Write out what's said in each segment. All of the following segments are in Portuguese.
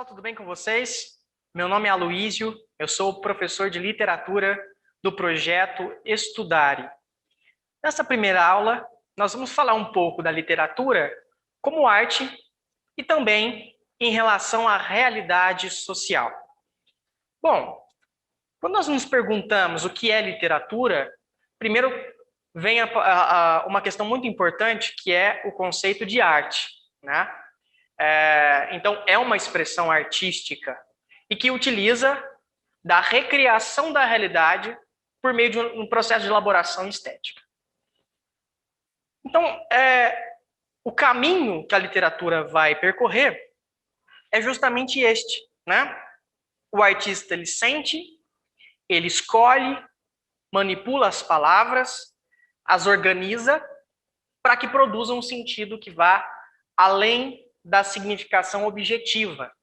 Pessoal, tudo bem com vocês? Meu nome é Aloísio, eu sou professor de literatura do projeto Estudare. Nessa primeira aula, nós vamos falar um pouco da literatura como arte e também em relação à realidade social. Bom, quando nós nos perguntamos o que é literatura, primeiro vem uma questão muito importante, que é o conceito de arte, né? Então, é uma expressão artística e que utiliza da recriação da realidade por meio de um processo de elaboração estética. Então, o caminho que a literatura vai percorrer é justamente este, né? O artista, ele sente, ele escolhe, manipula as palavras, as organiza para que produza um sentido que vá além da significação objetiva,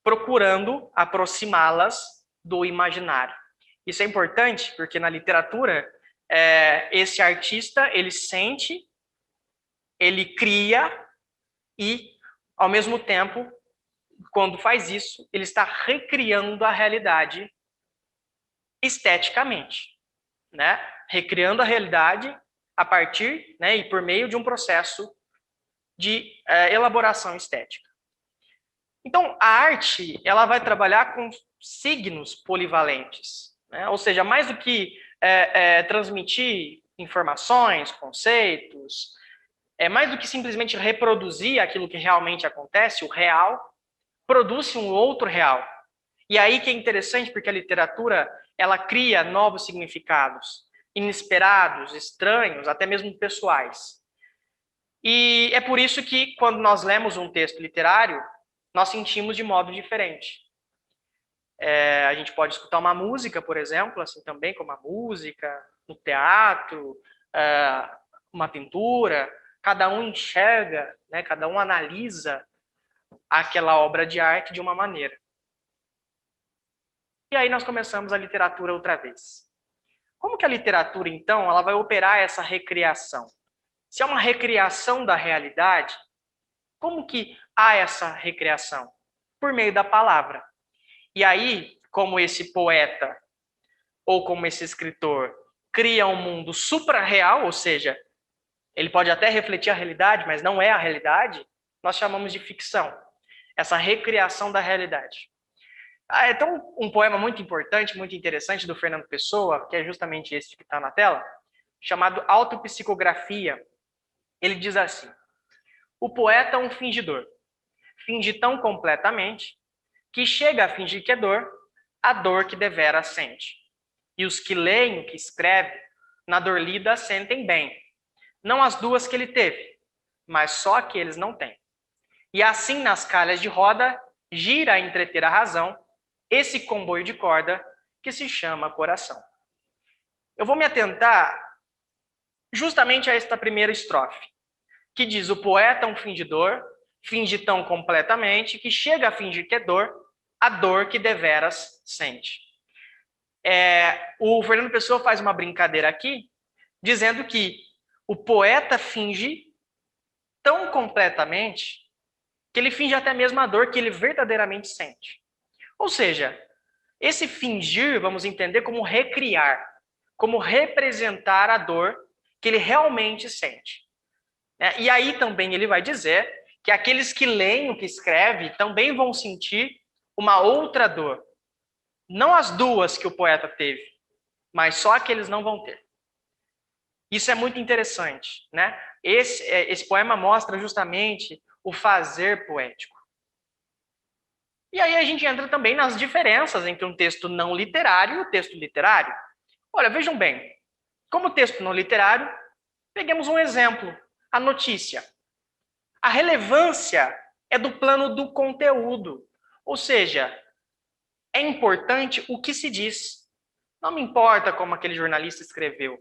procurando aproximá-las do imaginário. Isso é importante porque na literatura, esse artista, ele sente, ele cria e, ao mesmo tempo, quando faz isso, ele está recriando a realidade esteticamente, né? Recriando a realidade a partir, né, e por meio de um processo de elaboração estética. Então, a arte, ela vai trabalhar com signos polivalentes, né? Ou seja, mais do que transmitir informações, conceitos, mais do que simplesmente reproduzir aquilo que realmente acontece, o real, produz-se um outro real. E aí que é interessante, porque a literatura, ela cria novos significados, inesperados, estranhos, até mesmo pessoais. E é por isso que, quando nós lemos um texto literário, nós sentimos de modo diferente. A gente pode escutar uma música, por exemplo, assim também como a música, no teatro, uma pintura, cada um enxerga, né, cada um analisa aquela obra de arte de uma maneira. E aí nós começamos a literatura outra vez. Como que a literatura, então, ela vai operar essa recriação? Se é uma recriação da realidade, como que há essa recriação? Por meio da palavra. E aí, como esse poeta ou como esse escritor cria um mundo supra-real, ou seja, ele pode até refletir a realidade, mas não é a realidade, nós chamamos de ficção. Essa recriação da realidade. Então, um poema muito importante, muito interessante do Fernando Pessoa, que é justamente esse que está na tela, chamado Autopsicografia. Ele diz assim: o poeta é um fingidor. Finge tão completamente que chega a fingir que é dor, a dor que devera sente. E os que leem o que escreve, na dor lida sentem bem. Não as duas que ele teve, mas só a que eles não têm. E assim, nas calhas de roda, gira a entreter a razão, esse comboio de corda que se chama coração. Eu vou me atentar justamente a esta primeira estrofe, que diz: o poeta é um fingidor, finge tão completamente que chega a fingir que é dor, a dor que deveras sente. O Fernando Pessoa faz uma brincadeira aqui, dizendo que o poeta finge tão completamente que ele finge até mesmo a dor que ele verdadeiramente sente. Ou seja, esse fingir, vamos entender como recriar, como representar a dor que ele realmente sente. E aí também ele vai dizer que aqueles que leem o que escreve também vão sentir uma outra dor. Não as duas que o poeta teve, mas só que eles não vão ter. Isso é muito interessante, né? Esse poema mostra justamente o fazer poético. E aí a gente entra também nas diferenças entre um texto não literário e o texto literário. Olha, vejam bem, como texto não literário, peguemos um exemplo, a notícia. A relevância é do plano do conteúdo, ou seja, é importante o que se diz. Não me importa como aquele jornalista escreveu,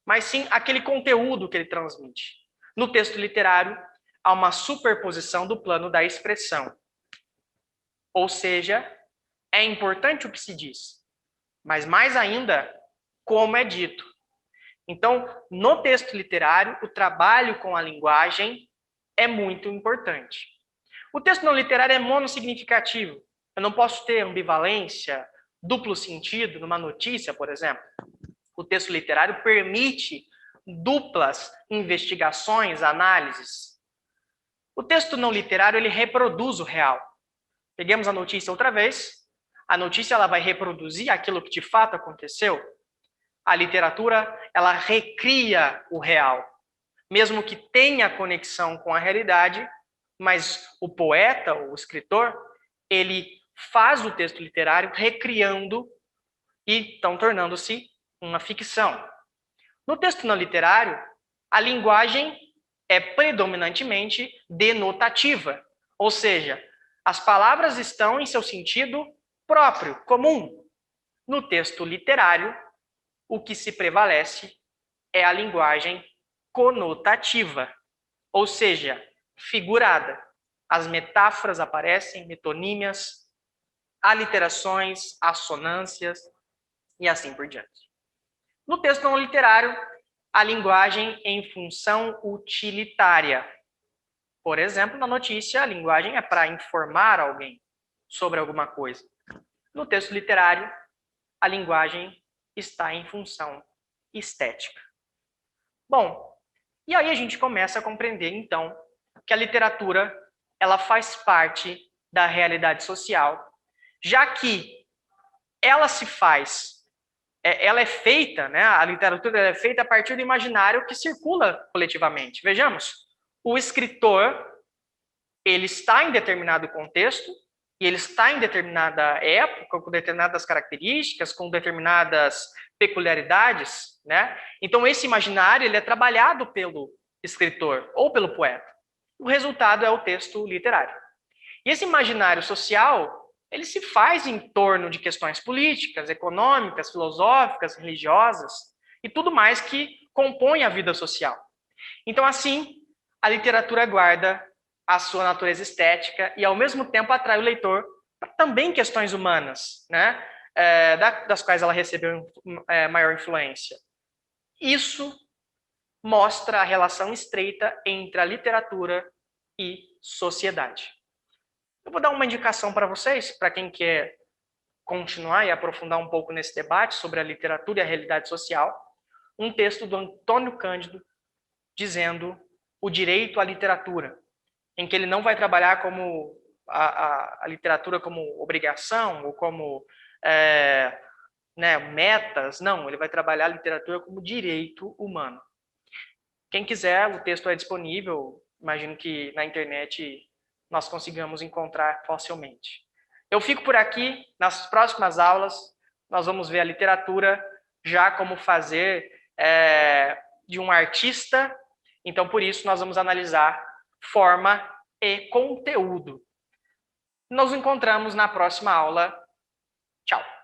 mas sim aquele conteúdo que ele transmite. No texto literário, há uma superposição do plano da expressão. Ou seja, é importante o que se diz, mas mais ainda, como é dito. Então, no texto literário, o trabalho com a linguagem é muito importante. O texto não literário é monossignificativo. Eu não posso ter ambivalência, duplo sentido numa notícia, por exemplo. O texto literário permite duplas investigações, análises. O texto não literário, ele reproduz o real. Peguemos a notícia outra vez. A notícia ela vai reproduzir aquilo que de fato aconteceu. A literatura, ela recria o real. Mesmo que tenha conexão com a realidade, mas o poeta, o escritor, ele faz o texto literário recriando e então tornando-se uma ficção. No texto não literário, a linguagem é predominantemente denotativa, ou seja, as palavras estão em seu sentido próprio, comum. No texto literário, o que se prevalece é a linguagem conotativa, ou seja, figurada. As metáforas aparecem, metonímias, aliterações, assonâncias e assim por diante. No texto não literário, a linguagem em função utilitária. Por exemplo, na notícia, a linguagem é para informar alguém sobre alguma coisa. No texto literário, a linguagem está em função estética. Bom, e aí a gente começa a compreender, então, que a literatura ela faz parte da realidade social, já que ela se faz, ela é feita, né, a literatura é feita a partir do imaginário que circula coletivamente. Vejamos, o escritor, ele está em determinado contexto, e ele está em determinada época, com determinadas características, com determinadas peculiaridades, né? Então, esse imaginário ele é trabalhado pelo escritor ou pelo poeta. O resultado é o texto literário. E esse imaginário social, ele se faz em torno de questões políticas, econômicas, filosóficas, religiosas e tudo mais que compõe a vida social. Então, assim, a literatura guarda a sua natureza estética e, ao mesmo tempo, atrai o leitor para também questões humanas, né? Das quais ela recebeu maior influência. Isso mostra a relação estreita entre a literatura e sociedade. Eu vou dar uma indicação para vocês, para quem quer continuar e aprofundar um pouco nesse debate sobre a literatura e a realidade social, um texto do Antônio Cândido dizendo o direito à literatura, em que ele não vai trabalhar como a literatura como obrigação ou como metas, não, ele vai trabalhar a literatura como direito humano. Quem quiser, o texto é disponível, imagino que na internet nós consigamos encontrar facilmente. Eu fico por aqui, nas próximas aulas nós vamos ver a literatura já como fazer de um artista, então por isso nós vamos analisar forma e conteúdo. Nos encontramos na próxima aula. Tchau!